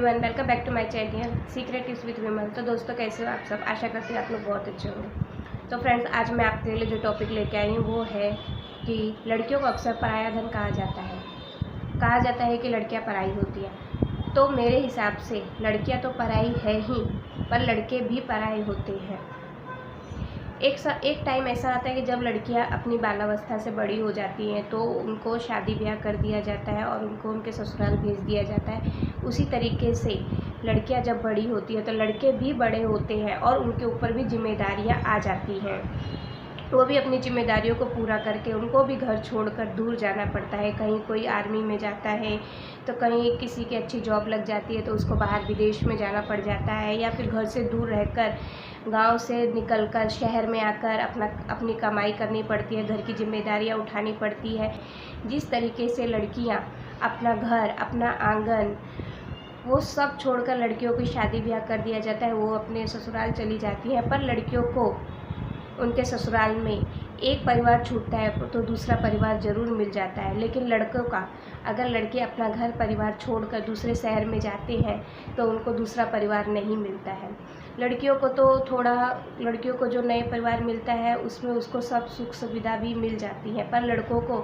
Everyone, welcome back to my channel secret tips with Vimal. तो दोस्तों, कैसे हो आप सब? आशा करती हूँ आप लोग बहुत अच्छे होंगे। तो फ्रेंड्स, आज मैं आपके लिए जो टॉपिक लेके आई हूँ वो है कि लड़कियों को अक्सर पराया धन कहा जाता है कि लड़कियाँ पराई होती हैं। तो मेरे हिसाब से लड़कियाँ तो पराई है ही, पर लड़के भी पराए होते हैं। एक टाइम ऐसा आता है कि जब लड़कियां अपनी बालावस्था से बड़ी हो जाती हैं तो उनको शादी ब्याह कर दिया जाता है और उनको उनके ससुराल भेज दिया जाता है। उसी तरीके से लड़कियां जब बड़ी होती है तो लड़के भी बड़े होते हैं और उनके ऊपर भी जिम्मेदारियां आ जाती हैं। वो भी अपनी जिम्मेदारियों को पूरा करके उनको भी घर छोड़कर दूर जाना पड़ता है। कहीं कोई आर्मी में जाता है तो कहीं किसी की अच्छी जॉब लग जाती है तो उसको बाहर विदेश में जाना पड़ जाता है, या फिर घर से दूर रहकर गांव से निकलकर शहर में आकर अपनी कमाई करनी पड़ती है, घर की जिम्मेदारियां उठानी पड़ती है। जिस तरीके से लड़कियां अपना घर, अपना आंगन, वो सब छोड़कर लड़कियों की शादी ब्याह कर दिया जाता है, वो अपने ससुराल चली जाती है। पर लड़कियों को उनके ससुराल में एक परिवार छूटता है तो दूसरा परिवार ज़रूर मिल जाता है। लेकिन लड़कों का, अगर लड़के अपना घर परिवार छोड़कर दूसरे शहर में जाते हैं तो उनको दूसरा परिवार नहीं मिलता है। लड़कियों को जो नए परिवार मिलता है उसमें उसको सब सुख सुविधा भी मिल जाती है, पर लड़कों को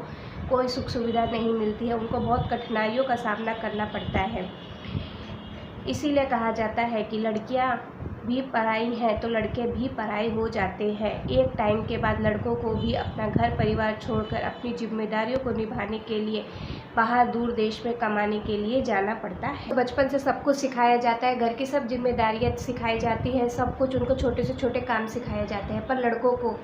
कोई सुख सुविधा नहीं मिलती है। उनको बहुत कठिनाइयों का सामना करना पड़ता है। इसीलिए कहा जाता है कि लड़कियां भी पराई हैं तो लड़के भी पराए हो जाते हैं। एक टाइम के बाद लड़कों को भी अपना घर परिवार छोड़कर अपनी जिम्मेदारियों को निभाने के लिए बाहर दूर देश में कमाने के लिए जाना पड़ता है। बचपन से सब कुछ सिखाया जाता है, घर की सब जिम्मेदारियां सिखाई जाती हैं, सब कुछ उनको छोटे से छोटे काम सिखाए जाते हैं। पर लड़कों को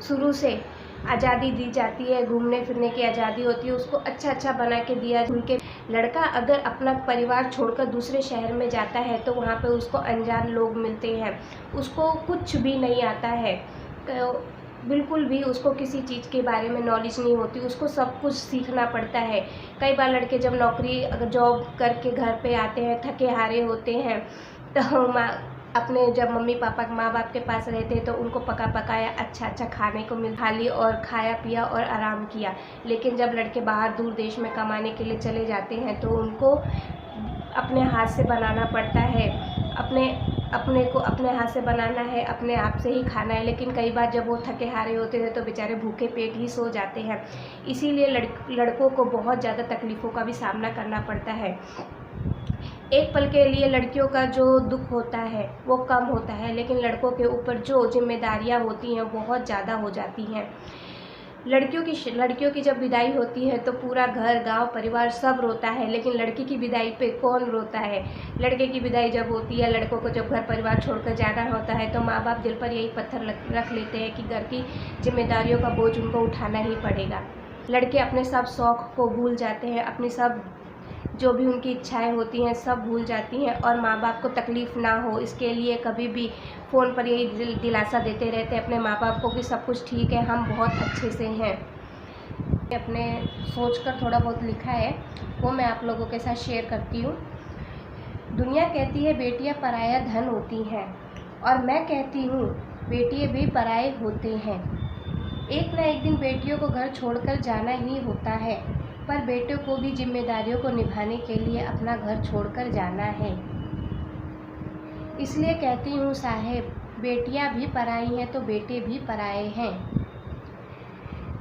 शुरू से आज़ादी दी जाती है, घूमने फिरने की आज़ादी होती है, उसको अच्छा बना के दिया। उनके लड़का अगर अपना परिवार छोड़कर दूसरे शहर में जाता है तो वहाँ पे उसको अनजान लोग मिलते हैं, उसको कुछ भी नहीं आता है, बिल्कुल भी उसको किसी चीज़ के बारे में नॉलेज नहीं होती, उसको सब कुछ सीखना पड़ता है। कई बार लड़के जब अगर जॉब करके घर पे आते हैं, थके हारे होते हैं, तो अपने जब मम्मी पापा माँ बाप के पास रहते हैं तो उनको पका पकाया अच्छा खाने को खा ली और खाया पिया और आराम किया। लेकिन जब लड़के बाहर दूर देश में कमाने के लिए चले जाते हैं तो उनको अपने हाथ से बनाना पड़ता है, अपने हाथ से बनाना है, अपने आप से ही खाना है। लेकिन कई बार जब वो थके हारे होते हैं तो बेचारे भूखे पेट ही सो जाते हैं। इसीलिए लड़कों को बहुत ज़्यादा तकलीफ़ों का भी सामना करना पड़ता है। एक पल के लिए लड़कियों का जो दुख होता है वो कम होता है, लेकिन लड़कों के ऊपर जो जिम्मेदारियां होती हैं बहुत ज़्यादा हो जाती हैं। लड़कियों की जब विदाई होती है तो पूरा घर, गांव, परिवार सब रोता है, लेकिन लड़की की विदाई पे कौन रोता है? लड़के की विदाई जब होती है, लड़कों को जब घर परिवार छोड़कर जाना होता है तो माँ बाप दिल पर यही पत्थर रख लेते हैं कि घर की जिम्मेदारियों का बोझ उनको उठाना ही पड़ेगा। लड़के अपने सब शौक़ को भूल जाते हैं, अपनी सब जो भी उनकी इच्छाएं होती हैं सब भूल जाती हैं, और माँ बाप को तकलीफ़ ना हो इसके लिए कभी भी फ़ोन पर यही दिलासा देते रहते हैं अपने माँ बाप को कि सब कुछ ठीक है, हम बहुत अच्छे से हैं। अपने सोच कर थोड़ा बहुत लिखा है वो मैं आप लोगों के साथ शेयर करती हूँ। दुनिया कहती है बेटियाँ पराया धन होती हैं, और मैं कहती हूँ बेटियाँ भी पराए होते हैं। एक ना एक दिन बेटियों को घर छोड़कर जाना ही होता है, पर बेटों को भी जिम्मेदारियों को निभाने के लिए अपना घर छोड़कर जाना है। इसलिए कहती हूँ साहेब, बेटियाँ भी पराई हैं तो बेटे भी पराए हैं।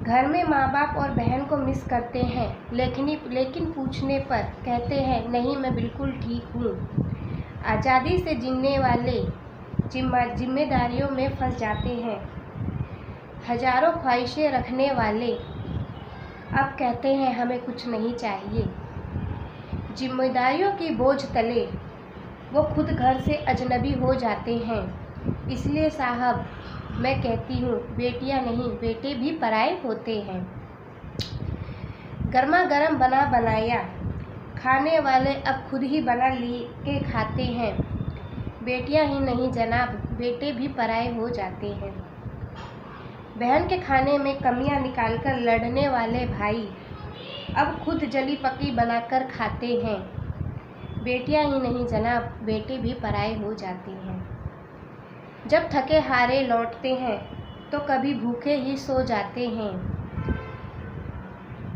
घर में माँ बाप और बहन को मिस करते हैं, लेकिन पूछने पर कहते हैं नहीं, मैं बिल्कुल ठीक हूँ। आज़ादी से जीने वाले जिम्मेदारियों में फंस जाते हैं। हजारों ख्वाहिशें रखने वाले अब कहते हैं हमें कुछ नहीं चाहिए। जिम्मेदारियों की बोझ तले वो खुद घर से अजनबी हो जाते हैं। इसलिए साहब, मैं कहती हूँ बेटियाँ नहीं, बेटे भी पराए होते हैं। गर्मा गर्म बना बनाया खाने वाले अब खुद ही बना के खाते हैं। बेटियाँ ही नहीं जनाब, बेटे भी पराए हो जाते हैं। बहन के खाने में कमियां निकालकर लड़ने वाले भाई अब खुद जली पकी बनाकर खाते हैं। बेटियां ही नहीं जनाब, बेटे भी पराए हो जाते हैं। जब थके हारे लौटते हैं तो कभी भूखे ही सो जाते हैं।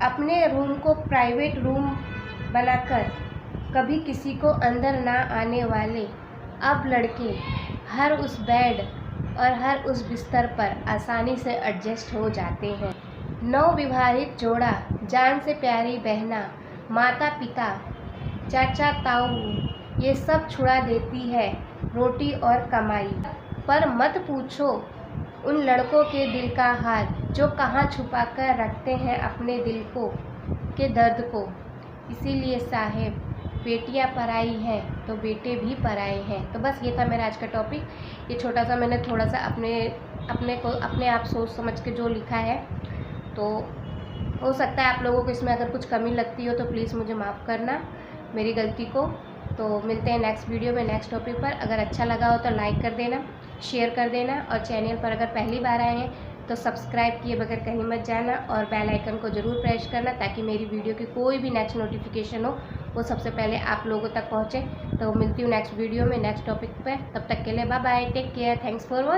अपने रूम को प्राइवेट रूम बनाकर कभी किसी को अंदर ना आने वाले अब लड़के हर उस बेड और हर उस बिस्तर पर आसानी से एडजस्ट हो जाते हैं। नवविवाहित जोड़ा, जान से प्यारी बहना, माता पिता, चाचा ताऊ, ये सब छुड़ा देती है रोटी और कमाई। पर मत पूछो उन लड़कों के दिल का हाल जो कहाँ छुपा कर रखते हैं अपने दिल को के दर्द को। इसीलिए साहेब, बेटियां पराई हैं तो बेटे भी पराए हैं। तो बस ये था मेरा आज का टॉपिक। ये छोटा सा मैंने थोड़ा सा अपने आप सोच समझ के जो लिखा है, तो हो सकता है आप लोगों को इसमें अगर कुछ कमी लगती हो तो प्लीज़ मुझे माफ़ करना मेरी गलती को। तो मिलते हैं नेक्स्ट वीडियो में नेक्स्ट टॉपिक पर। अगर अच्छा लगा हो तो लाइक कर देना, शेयर कर देना, और चैनल पर अगर पहली बार आए हैं तो सब्सक्राइब किए बगैर कहीं मत जाना और बेल आइकन को ज़रूर प्रेस करना ताकि मेरी वीडियो की कोई भी नेक्स्ट नोटिफिकेशन हो वो सबसे पहले आप लोगों तक पहुँचे। तो मिलती हूँ नेक्स्ट वीडियो में नेक्स्ट टॉपिक पर। तब तक के लिए bye bye, take care, thanks for watching.